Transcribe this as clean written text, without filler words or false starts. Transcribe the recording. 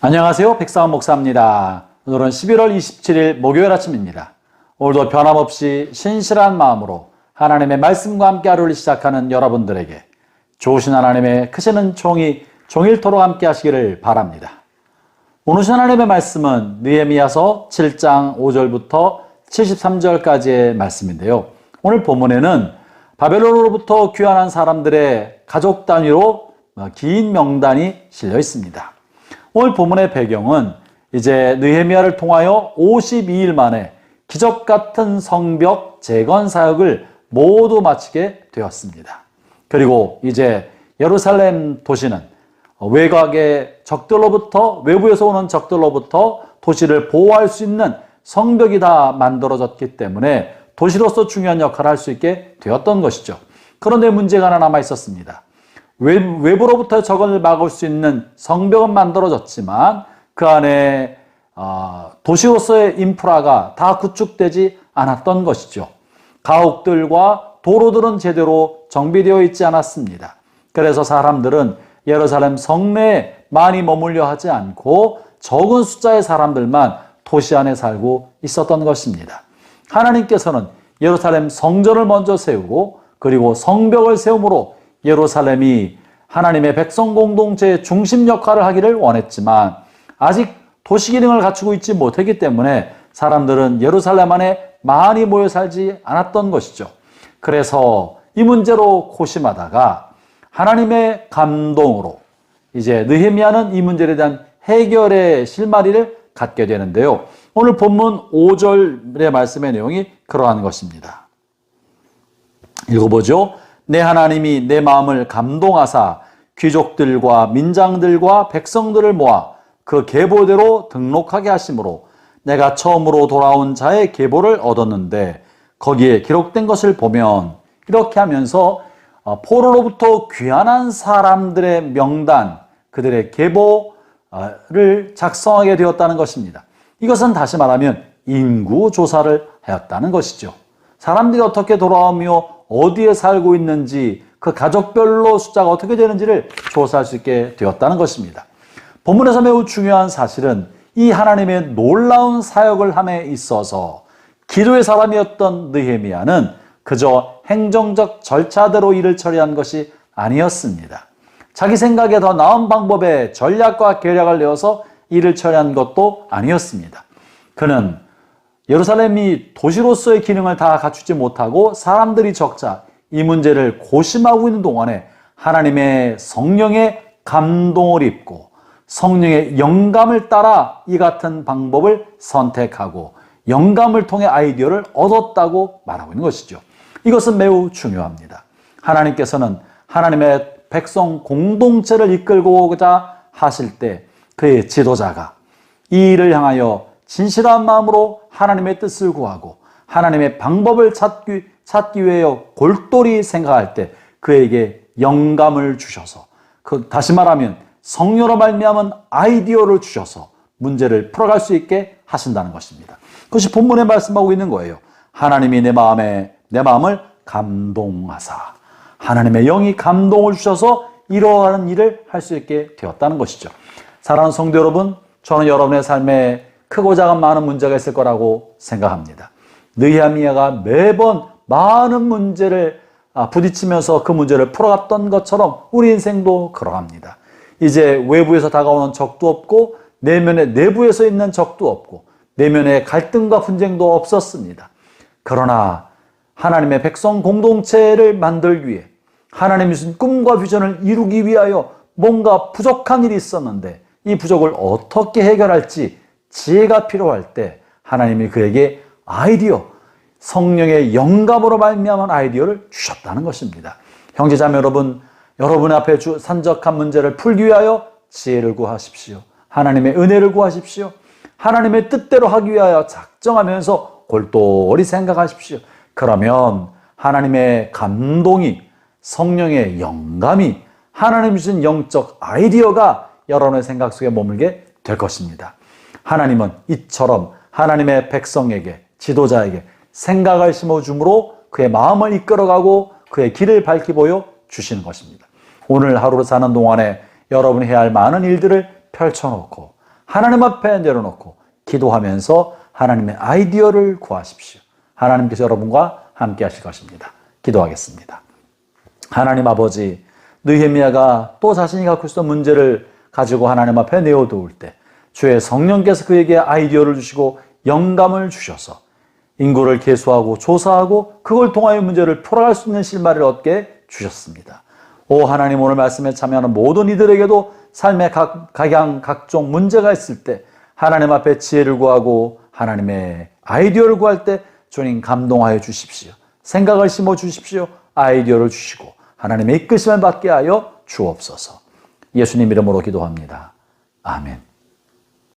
안녕하세요. 백상원 목사입니다. 오늘은 11월 27일 목요일 아침입니다. 오늘도 변함없이 신실한 마음으로 하나님의 말씀과 함께 하루를 시작하는 여러분들에게 좋으신 하나님의 크시는 종일토록 함께 하시기를 바랍니다. 오늘 하나님의 말씀은 느헤미야서 7장 5절부터 73절까지의 말씀인데요. 오늘 본문에는 바벨론으로부터 귀환한 사람들의 가족 단위로 긴 명단이 실려 있습니다. 오늘 본문의 배경은 이제 느헤미야를 통하여 52일 만에 기적 같은 성벽 재건 사역을 모두 마치게 되었습니다. 그리고 이제 예루살렘 도시는 외곽의 적들로부터, 외부에서 오는 적들로부터 도시를 보호할 수 있는 성벽이 다 만들어졌기 때문에 도시로서 중요한 역할을 할 수 있게 되었던 것이죠. 그런데 문제가 하나 남아 있었습니다. 외부로부터 적을 막을 수 있는 성벽은 만들어졌지만 그 안에 도시로서의 인프라가 다 구축되지 않았던 것이죠. 가옥들과 도로들은 제대로 정비되어 있지 않았습니다. 그래서 사람들은 예루살렘 성내에 많이 머물려 하지 않고 적은 숫자의 사람들만 도시 안에 살고 있었던 것입니다. 하나님께서는 예루살렘 성전을 먼저 세우고 그리고 성벽을 세움으로 예루살렘이 하나님의 백성 공동체의 중심 역할을 하기를 원했지만 아직 도시 기능을 갖추고 있지 못했기 때문에 사람들은 예루살렘 안에 많이 모여 살지 않았던 것이죠. 그래서 이 문제로 고심하다가 하나님의 감동으로 이제 느헤미야는 이 문제에 대한 해결의 실마리를 갖게 되는데요. 오늘 본문 5절의 말씀의 내용이 그러한 것입니다. 읽어보죠. 내 하나님이 내 마음을 감동하사 귀족들과 민장들과 백성들을 모아 그 계보대로 등록하게 하심으로 내가 처음으로 돌아온 자의 계보를 얻었는데 거기에 기록된 것을 보면 이렇게 하면서 포로로부터 귀환한 사람들의 명단, 그들의 계보를 작성하게 되었다는 것입니다. 이것은 다시 말하면 인구조사를 하였다는 것이죠. 사람들이 어떻게 돌아오며 어디에 살고 있는지 그 가족별로 숫자가 어떻게 되는지를 조사할 수 있게 되었다는 것입니다. 본문에서 매우 중요한 사실은 이 하나님의 놀라운 사역을 함에 있어서 기도의 사람이었던 느헤미야는 그저 행정적 절차대로 일을 처리한 것이 아니었습니다. 자기 생각에 더 나은 방법의 전략과 계략을 내어서 일을 처리한 것도 아니었습니다. 그는 예루살렘이 도시로서의 기능을 다 갖추지 못하고 사람들이 적자 이 문제를 고심하고 있는 동안에 하나님의 성령의 감동을 입고 성령의 영감을 따라 이 같은 방법을 선택하고 영감을 통해 아이디어를 얻었다고 말하고 있는 것이죠. 이것은 매우 중요합니다. 하나님께서는 하나님의 백성 공동체를 이끌고자 하실 때 그의 지도자가 이 일을 향하여 진실한 마음으로 하나님의 뜻을 구하고 하나님의 방법을 찾기 위해 골똘히 생각할 때 그에게 영감을 주셔서 다시 말하면 성령으로 말미암은 아이디어를 주셔서 문제를 풀어갈 수 있게 하신다는 것입니다. 그것이 본문에 말씀하고 있는 거예요. 하나님이 내 마음을 감동하사 하나님의 영이 감동을 주셔서 이러한 일을 할 수 있게 되었다는 것이죠. 사랑하는 성도 여러분, 저는 여러분의 삶에 크고 작은 많은 문제가 있을 거라고 생각합니다. 느헤미야가 매번 많은 문제를 부딪히면서 그 문제를 풀어갔던 것처럼 우리 인생도 그러합니다. 이제 외부에서 다가오는 적도 없고 내부에서 있는 적도 없고 내면에 갈등과 분쟁도 없었습니다. 그러나 하나님의 백성 공동체를 만들기 위해 하나님이 주신 꿈과 비전을 이루기 위하여 뭔가 부족한 일이 있었는데 이 부족을 어떻게 해결할지 지혜가 필요할 때 하나님이 그에게 아이디어, 성령의 영감으로 말미암은 아이디어를 주셨다는 것입니다. 형제자매 여러분, 여러분 앞에 산적한 문제를 풀기 위하여 지혜를 구하십시오. 하나님의 은혜를 구하십시오. 하나님의 뜻대로 하기 위하여 작정하면서 골똘히 생각하십시오. 그러면 하나님의 감동이, 성령의 영감이, 하나님이 주신 영적 아이디어가 여러분의 생각 속에 머물게 될 것입니다. 하나님은 이처럼 하나님의 백성에게, 지도자에게 생각을 심어줌으로 그의 마음을 이끌어가고 그의 길을 밝히 보여 주시는 것입니다. 오늘 하루를 사는 동안에 여러분이 해야 할 많은 일들을 펼쳐놓고 하나님 앞에 내려놓고 기도하면서 하나님의 아이디어를 구하십시오. 하나님께서 여러분과 함께 하실 것입니다. 기도하겠습니다. 하나님 아버지, 느헤미야가 또 자신이 갖고 있었던 문제를 가지고 하나님 앞에 내어놓을 때 주의 성령께서 그에게 아이디어를 주시고 영감을 주셔서 인구를 계수하고 조사하고 그걸 통하여 문제를 풀어갈 수 있는 실마리를 얻게 주셨습니다. 오 하나님, 오늘 말씀에 참여하는 모든 이들에게도 삶의 각종 문제가 있을 때 하나님 앞에 지혜를 구하고 하나님의 아이디어를 구할 때 주님 감동하여 주십시오. 생각을 심어 주십시오. 아이디어를 주시고 하나님의 이끄심을 받게 하여 주옵소서. 예수님 이름으로 기도합니다. 아멘.